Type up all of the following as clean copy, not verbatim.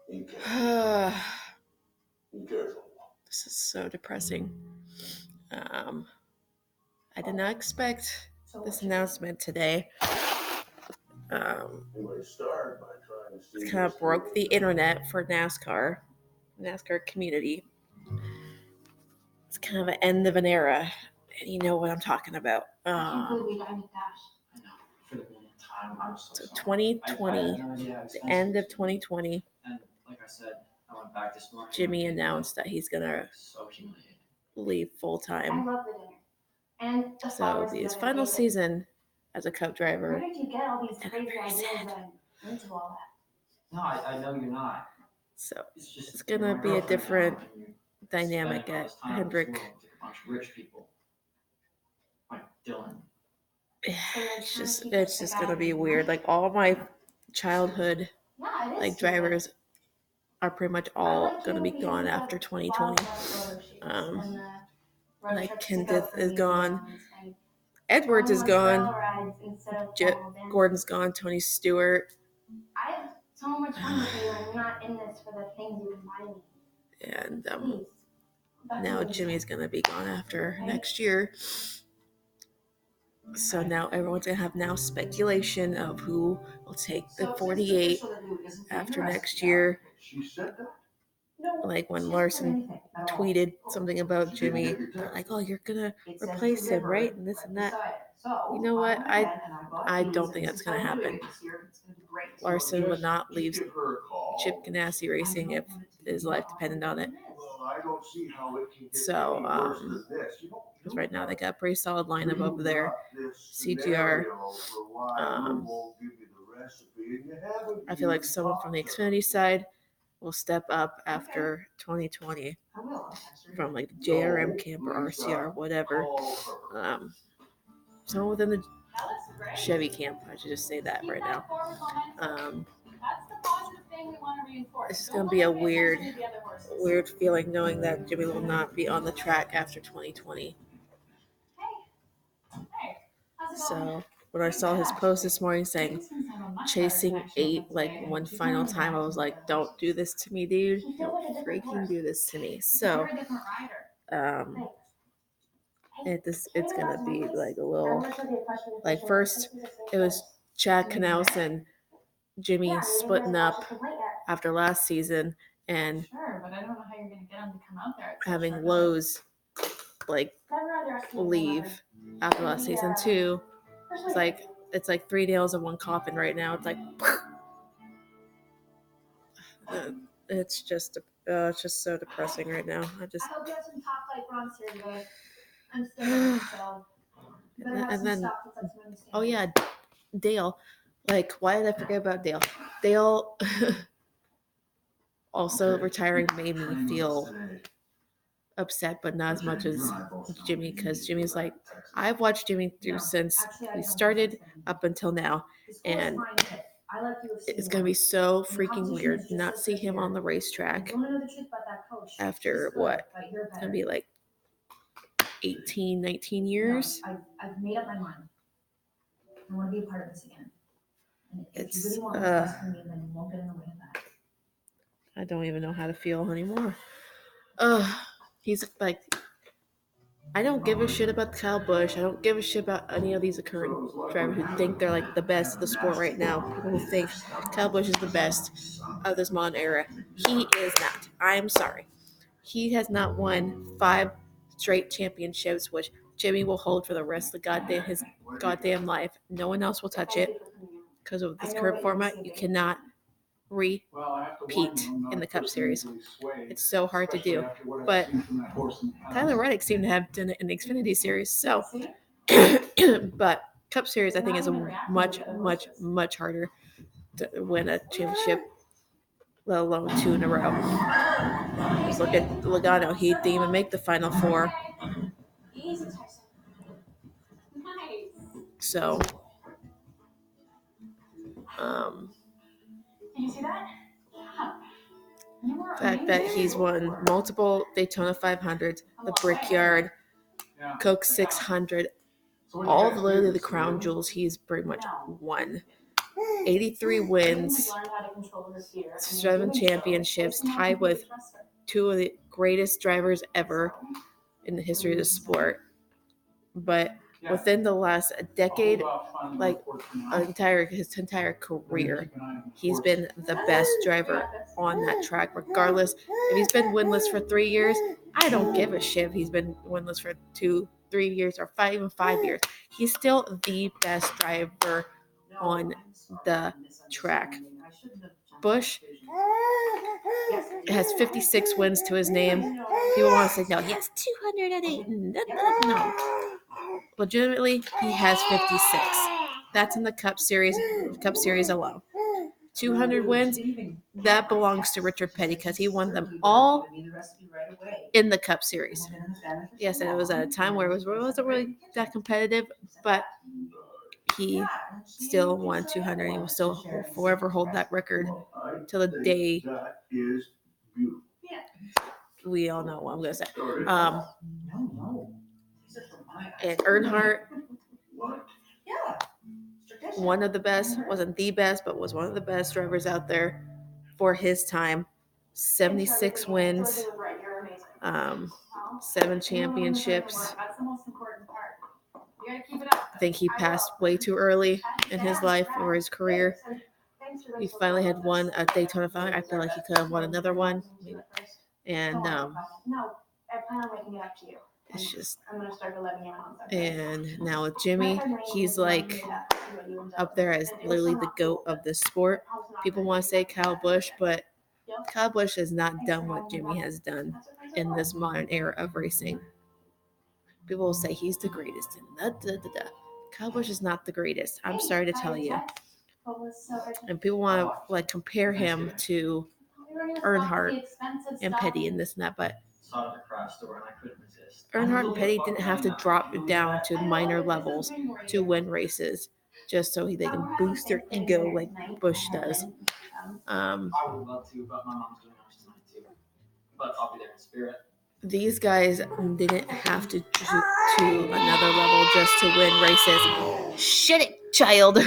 This is so depressing. I did not expect this announcement today. It kind of broke the internet for NASCAR community. It's kind of an end of an era, and you know what I'm talking about. So 2020, the end of 2020, Jimmie announced that he's gonna leave full time. So it'll be his final season as a Cup driver. Where did you get all these great ideas into all that? No, I know you're not. So it's gonna be a different dynamic at Hendrick. Rich people like Dylan. It's just gonna be weird. Like all my childhood drivers are pretty much all gonna be gone after 2020. Like Kenneth is gone, Edwards is gone, Gordon's gone, Tony Stewart. I have so much fun with you, and I'm not in this for the things you can buy me. And now Jimmie's gonna be gone after next year. So now everyone's gonna have now speculation of who will take the 48 after next year. Like when Larson tweeted something about Jimmie, they're like, "Oh, you're gonna replace him, right?" And this and that. You know what? I don't think that's gonna happen. Larson would not leave Chip Ganassi Racing if his life depended on it. So, because right now they got a pretty solid lineup over there. CGR. I feel like someone from the Xfinity side will step up after 2020 from like the JRM camp or RCR, whatever. Someone within the Chevy camp. I should just say that right now. This is going to be a weird feeling knowing that Jimmie will not be on the track after 2020. So when I saw his post this morning saying chasing 8 like one final time, I was like, don't do this to me, dude. Don't freaking do this to me. So it's gonna be like a little like first it was Chad Knaus and Jimmie splitting up after last season and but I don't know how you're gonna get him to come out there. Having Lowe's like leave after last season too. It's like 3 nails in one coffin right now. It's like it's just so depressing right now. I hope you have some top flight bronze here today. I'm still so. And then oh yeah, Dale. Like why did I forget about Dale? Dale also retiring made me feel upset, but not as much as Jimmie, because Jimmie's like, I've watched Jimmie through since we started up until now, and it's gonna be so freaking weird not see him on the racetrack after what? It's gonna be like 18, 19 years. I've made up my mind. I want to be a part of this again. And if you really want what's best for me, then you won't get in the way of that. I don't even know how to feel anymore. He's like, I don't give a shit about Kyle Busch. I don't give a shit about any of these current drivers who think they're like the best of the sport right now. People who think Kyle Busch is the best of this modern era. He is not. I'm sorry. He has not won 5 straight championships, which Jimmie will hold for the rest of his goddamn life. No one else will touch it because of this current format. You cannot repeat in the Cup Series. It's so hard to do. But Tyler Reddick seemed to have done it in the Xfinity Series. So, but Cup Series I think is a much, much, much harder to win a championship, let alone 2 in a row. Just look at Logano. He didn't even make the Final 4. So, you see that? The fact that he's won multiple Daytona 500s, the Brickyard, Coke 600, all literally the crown jewels he's pretty much won. 83 wins, 7 championships, tied with 2 of the greatest drivers ever in the history of the sport. But within the last decade, like his entire career, he's been the best driver on that track, regardless if he's been winless for 3 years. I don't give a shit if he's been winless for 2, 3 years, or even 5 years. He's still the best driver on the track. Busch has 56 wins to his name. People want to say, no, he has 208. No. Legitimately, he has 56. That's in the Cup Series alone. 200 wins, that belongs to Richard Petty because he won them all in the Cup Series. Yes, and it was at a time where it wasn't really that competitive, but he still won 200. He will still forever hold that record till the day we all know what I'm going to say. And Earnhardt, one of the best, wasn't the best, but was one of the best drivers out there for his time. 76 wins, 7 championships. I think he passed way too early in his life or his career. He finally had won a Daytona 500. I feel like he could have won another one. And it's just, and now with Jimmie, he's like up there as literally the GOAT of this sport. People want to say Kyle Busch, but Kyle Busch has not done what Jimmie has done in this modern era of racing. People will say he's the greatest. Kyle Busch is not the greatest. I'm sorry to tell you. And people want to like compare him to Earnhardt and Petty and this and that, but Earnhardt and Petty didn't have to drop down to minor levels to win races just so they can boost their ego like Busch does. I would love to, but my mom's doing ours tonight too. But I'll be there in spirit. These guys didn't have to another level just to win races. Shit it, child.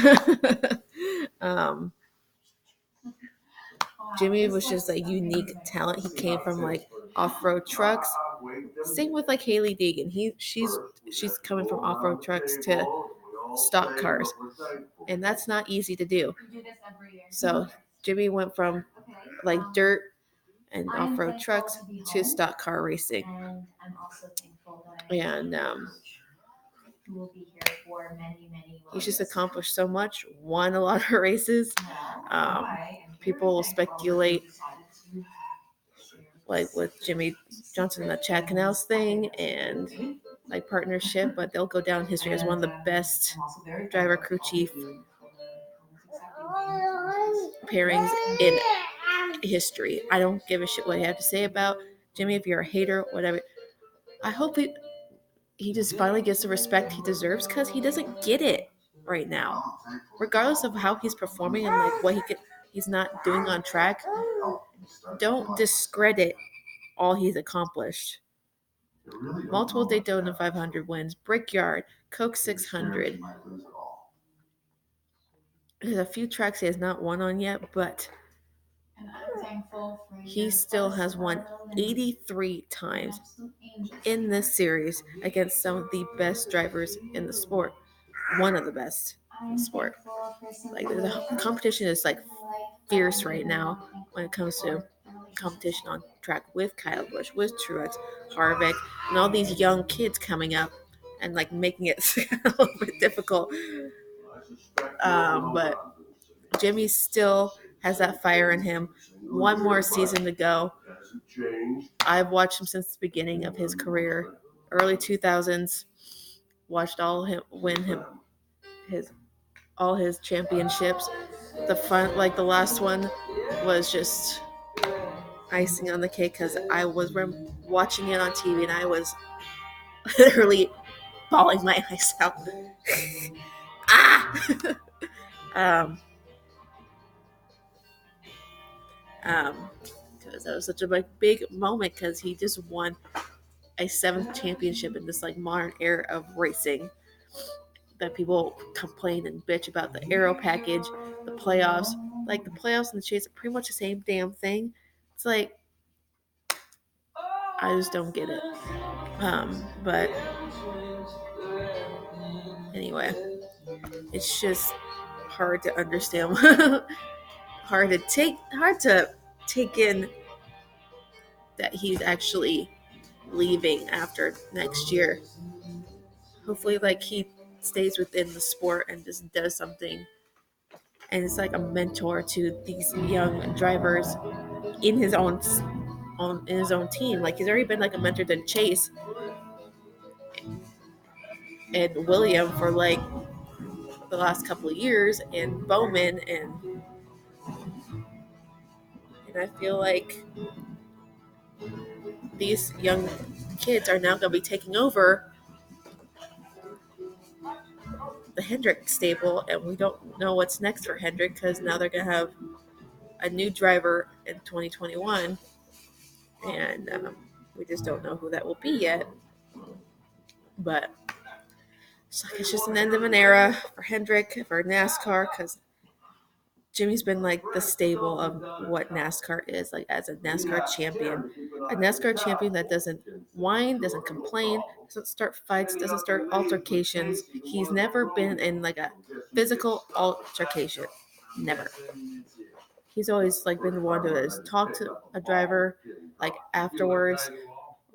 Jimmie was just a unique talent. He came from like off-road trucks. Same with like Haley Deegan. She's coming from off-road trucks to stock cars, and that's not easy to do. So Jimmie went from like dirt and off-road trucks to stock car racing. And he's just accomplished so much, won a lot of races. People will speculate like with Jimmie Johnson and the Chad Canals thing and like partnership, but they'll go down in history as one of the best driver crew chief pairings in history. I don't give a shit what you have to say about Jimmie. If you're a hater, whatever, I hope he just finally gets the respect he deserves because he doesn't get it right now. Regardless of how he's performing and like what he's not doing on track, don't discredit all he's accomplished. Multiple Daytona 500 wins, Brickyard, Coke 600. There's a few tracks he has not won on yet, but he still has won 83 times in this series against some of the best drivers in the sport. One of the best in the sport. Like the competition is like fierce right now when it comes to competition on track with Kyle Busch, with Truex, Harvick, and all these young kids coming up and like making it a little bit difficult. But Jimmie still has that fire in him. One more season to go. I've watched him since the beginning of his career, early 2000s. Watched all him win all his championships. The front, like the last one, was just icing on the cake because I was watching it on TV and I was literally bawling my eyes out. Because that was such a big moment because he just won a 7th championship in this like modern era of racing. That people complain and bitch about the aero package, the playoffs. Like the playoffs and the chase are pretty much the same damn thing. It's like I just don't get it. But anyway, it's just hard to understand, hard to take in that he's actually leaving after next year. Hopefully, like he stays within the sport and just does something, and it's like a mentor to these young drivers in his own team. Like he's already been like a mentor to Chase and William for like the last couple of years, and Bowman, and I feel like these young kids are now going to be taking over the Hendrick stable, and we don't know what's next for Hendrick because now they're going to have a new driver in 2021, and we just don't know who that will be yet. But it's just an end of an era for Hendrick, for NASCAR, because Jimmie's been like the staple of what NASCAR is, like as a NASCAR champion. A NASCAR champion that doesn't whine, doesn't complain, doesn't start fights, doesn't start altercations. He's never been in like a physical altercation. Never. He's always like been the one to just talk to a driver like afterwards,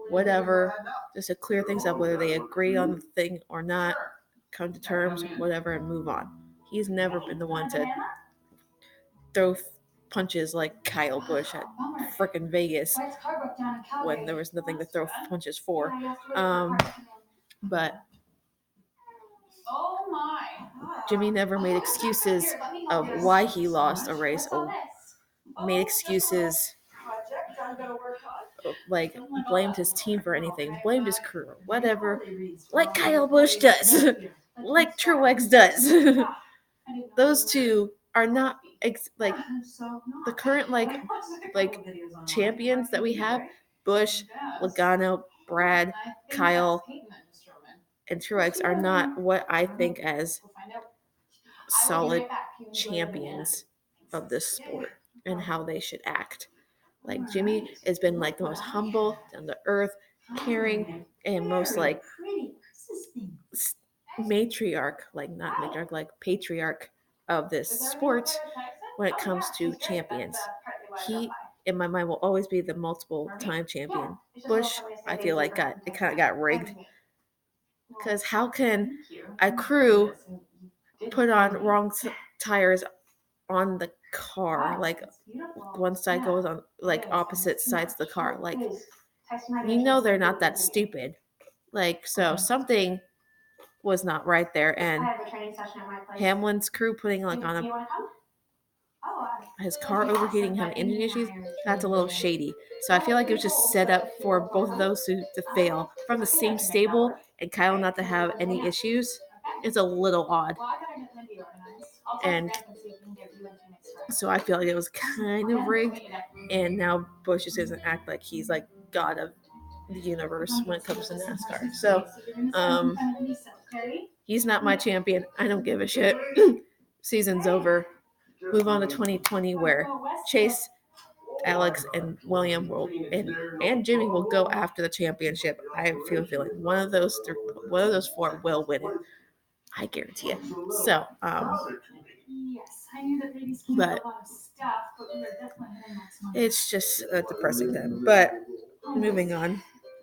whatever, just to clear things up, whether they agree on the thing or not, come to terms, whatever, and move on. He's never been the one to throw punches like Kyle Busch at frickin' Vegas when there was nothing to throw punches for. But Jimmie never made excuses of why he lost a race or made excuses like blamed his team for anything, blamed his crew, or whatever, like Kyle Busch does, like Truex does. Those two are not like the current like champions that we have. Busch, Logano, Brad, Kyle, and Truex are not what I think as solid champions of this sport and how they should act. Like Jimmie has been like the most humble, down to earth, caring, and most like matriarch, like not matriarch, like patriarch of this sport when it comes to champions. He, in my mind, will always be the multiple time champion. Busch, I feel like it kind of got rigged. Because how can a crew put on wrong tires on the car? Like one side goes on like opposite sides of the car. Like you know they're not that stupid. Like so something was not right there, and Hamlin's crew putting like on his car overheating, having engine issues. That's a little shady. So I feel like it was just set up for both of those to fail from the same stable, and Kyle not to have any issues. It's a little odd. And so I feel like it was kind of rigged, and now Busch just doesn't act like he's like god of the universe when it comes to NASCAR. So he's not my champion. I don't give a shit. Season's over. Move on to 2020 where Chase, Alex, and William will and Jimmie will go after the championship. I feel like one of those four will win it. I guarantee it. So, but it's just a depressing time. But moving on,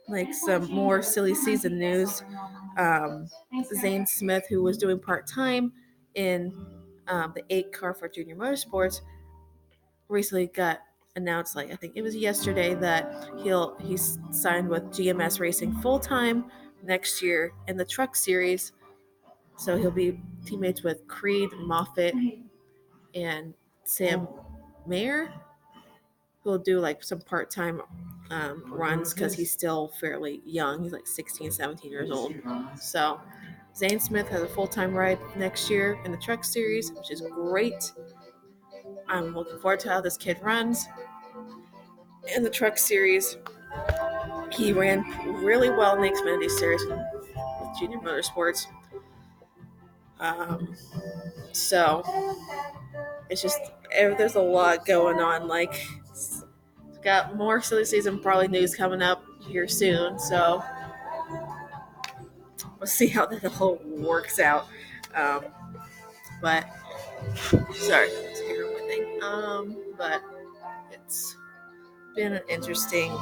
like some more silly season news. Zane Smith, who was doing part-time in the 8 car for Junior Motorsports, recently got announced, like I think it was yesterday, that he's signed with GMS Racing full-time next year in the truck series. So he'll be teammates with Creed, Moffitt, and Sam Mayer, who'll do like some part-time runs because he's still fairly young. He's like 16, 17 years old. So Zane Smith has a full-time ride next year in the truck series, which is great. I'm looking forward to how this kid runs. In the truck series, he ran really well in the Xfinity series with Junior Motorsports. So it's just there's a lot going on. Like, got more silly season probably news coming up here soon. So we'll see how that whole works out. Um, but sorry, it's here one thing. But it's been an interesting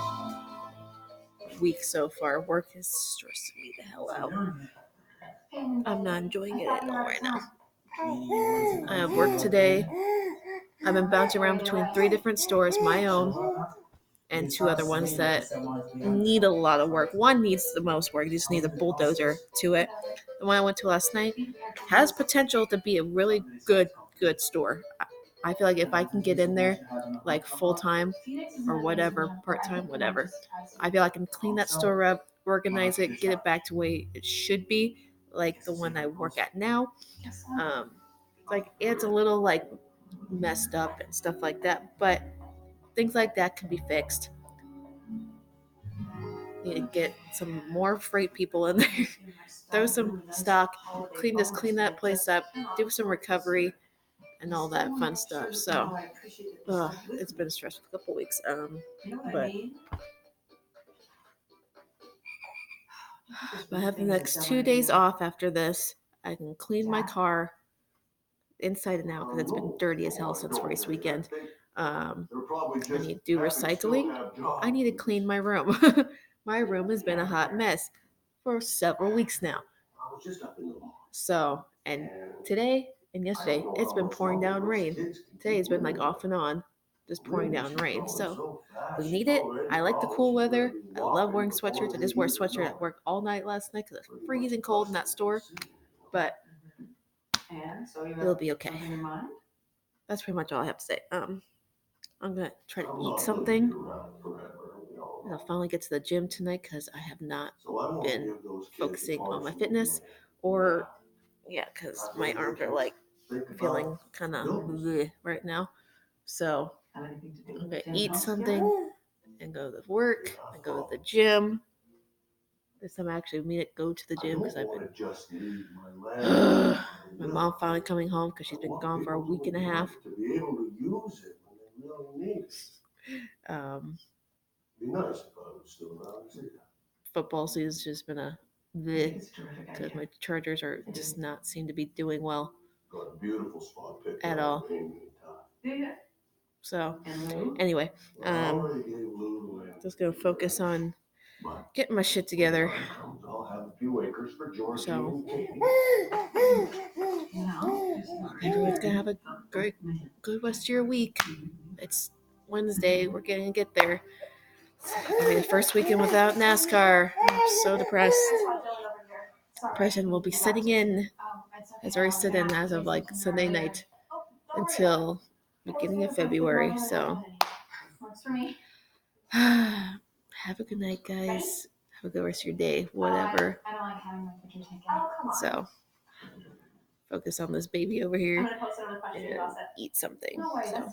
week so far. Work is stressing me the hell out. I'm not enjoying it at all right now. I have work today. I've been bouncing around between 3 different stores, my own, and 2 other ones that need a lot of work. One needs the most work. You just need a bulldozer to it. The one I went to last night has potential to be a really good store. I feel like if I can get in there like full time or whatever, part time, whatever, I feel I can clean that store up, organize it, get it back to where it should be, like the one I work at now. Like it's a little like messed up and stuff like that, but things like that can be fixed. Need to get some more freight people in there, throw some stock, clean that place up, do some recovery and all that fun stuff. So it's been a stressful couple weeks. But I have the next 2 days off after this. I can clean my car inside and out because it's been dirty as hell since race weekend. I need to do recycling. I need to clean my room. My room has been a hot mess for several weeks now. So, and today and yesterday, it's been pouring down rain. Today has been like off and on, just pouring down rain. So, we need it. I like the cool weather. I love wearing sweatshirts. I just wore a sweatshirt at work all night last night because it's freezing cold in that store. But it'll be okay. That's pretty much all I have to say. I'm gonna try to eat something. I'll finally get to the gym tonight because I have not been focusing on my fitness, or because my arms are like feeling kind of right now. So I'm gonna eat something and go to work and go to the gym. This time I actually mean it go to the gym because I've been. My mom finally coming home because she's been gone for a week and a half. Football season's just been a because my Chargers are just not seem to be doing well at all. So anyway, just gonna focus on getting my shit together. So everyone's gonna have a great, good rest of your week. It's Wednesday. We're gonna get there. It'll be the first weekend without NASCAR. I'm so depressed. Depression will be setting in. It's already set in as of like Sunday night until beginning of February. So have a good night, guys. Have a good rest of your day, whatever. So focus on this baby over here and eat something. So.